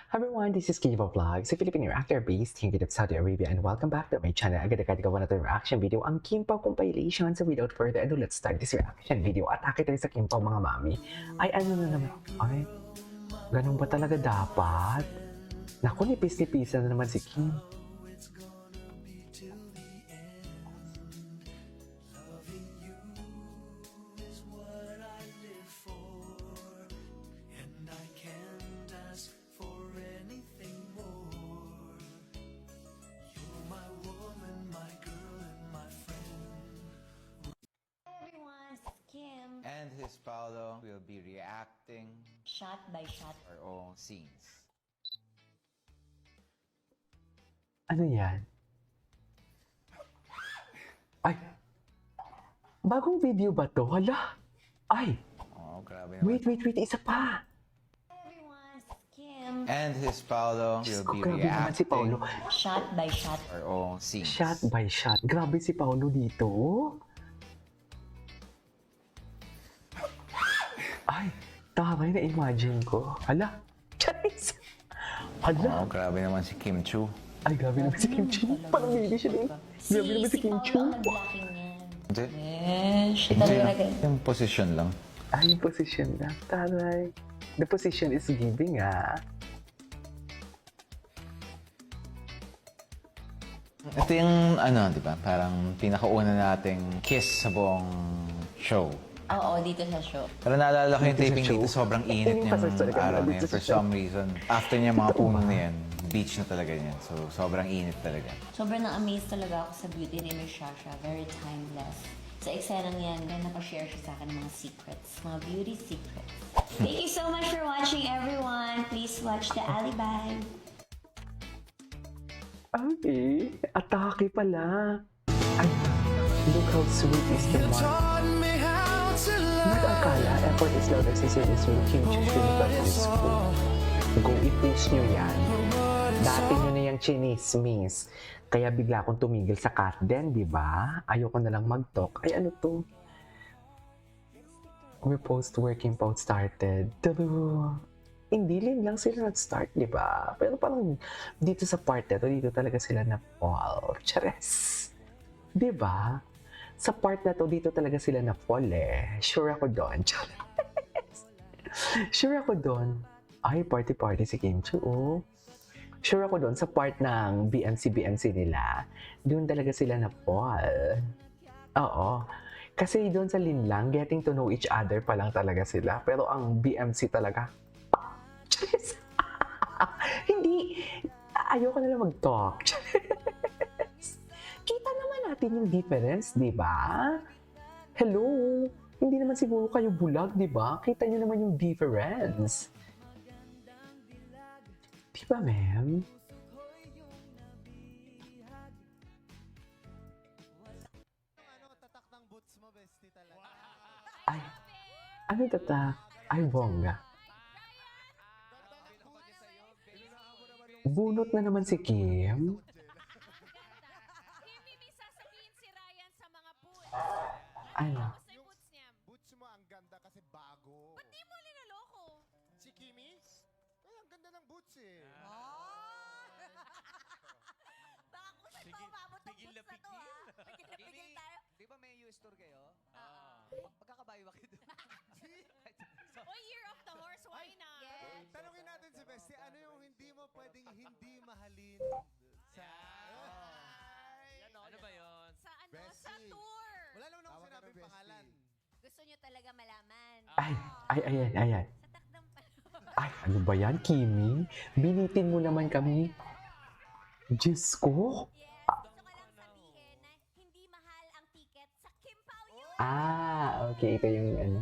Hi everyone, this is Kiva Vlogs, a Filipino actor based here in Saudi Arabia, and welcome back to my channel. Agad-agad gawa na ito reaction video, ang Kimpaw compilation. So without further ado, let's start this reaction video. Atake tayo sa Kimpaw mga mami. Ay ano na naman, ay, ganun ba talaga dapat? Naku, nipis-nipisan na naman si Kim. Kim. And his Paolo will be reacting Shot by shot. our own scenes. Ano yan? Ay, bagong video ba to? Hala! Ay, Oh, grabe naman. wait, isa pa! Everyone's Kim. And his Paolo Diyos will ko, be grabe naman si Paolo. reacting Shot by shot. our own scenes. Shot by shot. Grabe si Paolo dito. Ay, taray na imagine ko. Hala, Charis! Hala! Oh, grabe naman si Kim Chu. Ay, grabe naman si Kim Chu. Parang baby siya din. Grabe naman si Kim Chu. Paolo ang nag-blocking yan. Hindi. Yes, Hindi talaga. yung position lang. Ay, yung position na. Taray. The position is giving, ah. Ito yung di ba? Parang pinakauna nating kiss sa buong show. Oo, dito sa show. Pero naalala ko yung Dito sa taping show? dito, sobrang init Yung yung pasasal ka araw na na dito yun. sa For show. some reason, after niya mga puno na yan, beach na talaga yan. So, sobrang init talaga. Sobrang na-amaze talaga ako sa beauty ni Miss Shasha. Very timeless. Sa eksenang yan, kaya napashare siya sa akin ng mga secrets. Mga beauty secrets. Thank you so much for watching, everyone. Please watch the Alibi. Okay. Atake pala. Ay, look how sweet is the man. Nag-akala, effort is louder si series yung Kim Chu Film School. Go i-push nyo yan. Dati nyo na yung chinismis. Kaya bigla akong tumigil sa cut din, di ba? Ayoko na lang mag-talk. Ay, ano to? We post-working post started. Hindi lang sila nag-start, di ba? Pero parang dito sa part na to, dito talaga sila na-fall. Chares! Di ba? Sa part na to, dito talaga sila na-fall eh. Sure ako doon. Chares! Sure ako doon. Ay, party-party si Kim Chu, oh. Sure ako doon, sa part ng BMC nila, doon talaga sila na-fall. Oo. Kasi doon sa Linlang, getting to know each other pa lang talaga sila. Pero ang BMC talaga, Charis! Hindi. Ayoko na lang mag-talk. Charis! Kita naman natin yung difference, di ba? Hello? Hindi naman siguro kayo bulag, di ba? Kita nyo naman yung difference. Di ba, ma'am? Tatak ng boots mo, bestie talaga. Ay, ano tatak? Ay, bongga. Bunot na naman si Kim. Kimi, may sasabihin si Ryan sa mga boots. Ano? Sa yung boots niya. Boots mo ang ganda kasi bago. Ba't di mo linaloko? Si Kimi? Ay, ang ganda ng boots eh. Baka kung saan pa umabot ang boots na to, ah. Pigil na pigil tayo. Di ba may US tour kayo? Magkakabayo ba kayo doon? O, Year of the Horse, why not? Yes. Tanungin natin si Bestie, ano yung hindi mo pwedeng hindi mahalin sa... Ano ba yun? Sa ano? Sa Bessie. tour. Wala naman ako Tawag ka sinabing ng bestie. pangalan. Gusto nyo talaga malaman. Ayan. Sa takdang Ay, ano ba yan, Kimi? Binitin mo naman kami. Diyos ko. Yes, gusto ko lang sabihin na hindi mahal ang ticket sa Kimpaw yun. Okay. Ito yung ano.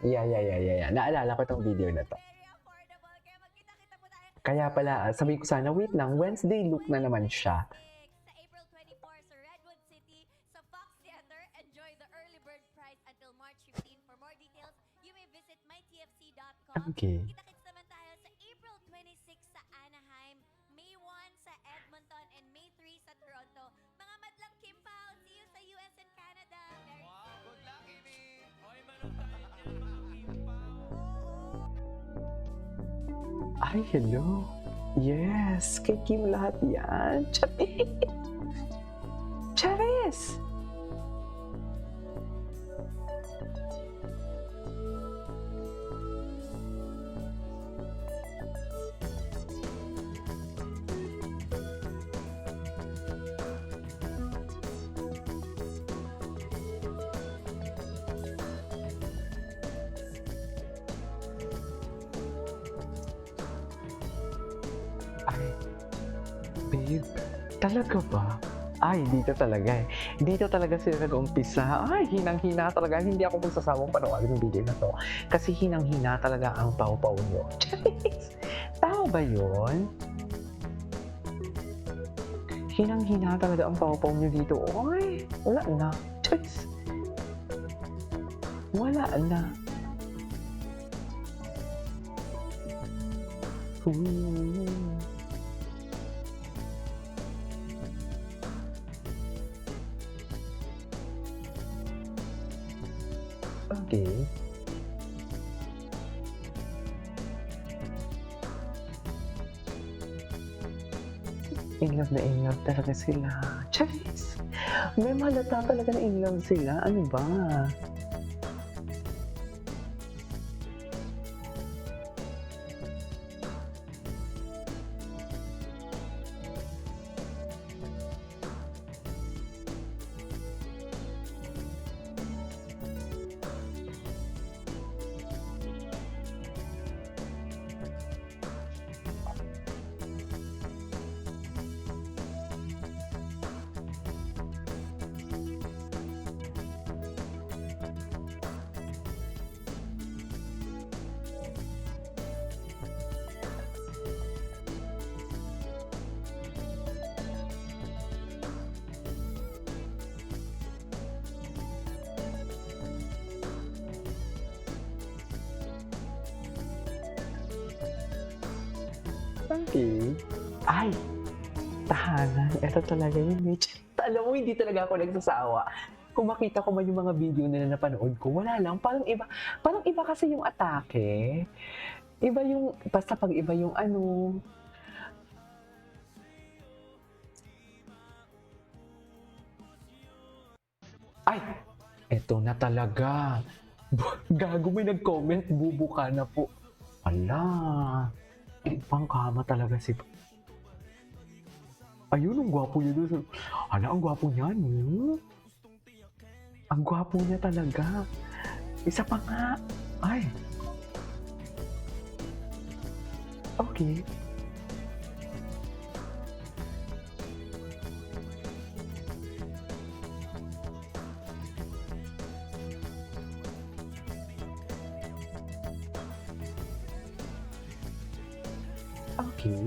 Yeah. Naalala ko tong video na to. Very affordable. Kaya magkita-kita po tayo Kaya pala, sabi ko sana, wait lang, Wednesday look na naman siya. sa April 24 sa Redwood City sa Fox Theater. Enjoy the early bird price until March 15. For more details, you may visit mytfc.com. Okay. Kita-kits naman tayo sa April 26 sa Anaheim, May 1 sa Edmonton, and May 3 sa Toronto. Mga madlang Kimpaw, see you sa US and Canada. Very Good luck, Kimi! Hoy, manood tayo dyan, mga kimpaw! Ay, hello. Yes, kay Kim lahat yan. Charis! Charis! Ay, babe, talaga ba? Ay, dito talaga eh. Dito talaga sila nag-umpisa. Ay, hinang-hina talaga. Hindi ako magsasawang panoorin yung video na to. Kasi hinang-hina talaga ang pau-pau nyo. Charis! Tama ba yun? Hinang-hina talaga ang pau-pau nyo dito. Ay, wala na. Charis! Wala na. Ooh. Okay. In love talaga sila. Charis! May malata talaga na in love sila. Ano ba? Okay. Ay! Tahanan. Ito talaga yun, Mitch. Alam mo, hindi talaga ako nagsasawa. Kung makita ko man yung mga video na napanood ko, wala lang. Parang iba kasi yung atake. Iba yung, basta pag iba yung ano. Ay! Eto na talaga. Gago, may nag-comment, bubu ka na po. Ala, ibang kama talaga si... Ayun, ang gwapo niya doon. Ala, ang gwapo niya, no? Ang gwapo niya talaga. Isa pa nga. Ay. Okay. Okay.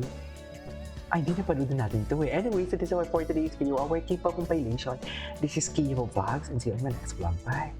Ay, di napanood natin ito eh. Anyway, so this is our for today's video, our K-pop compilation. This is Kiyo Vlogs, and see you on my next vlog. Bye!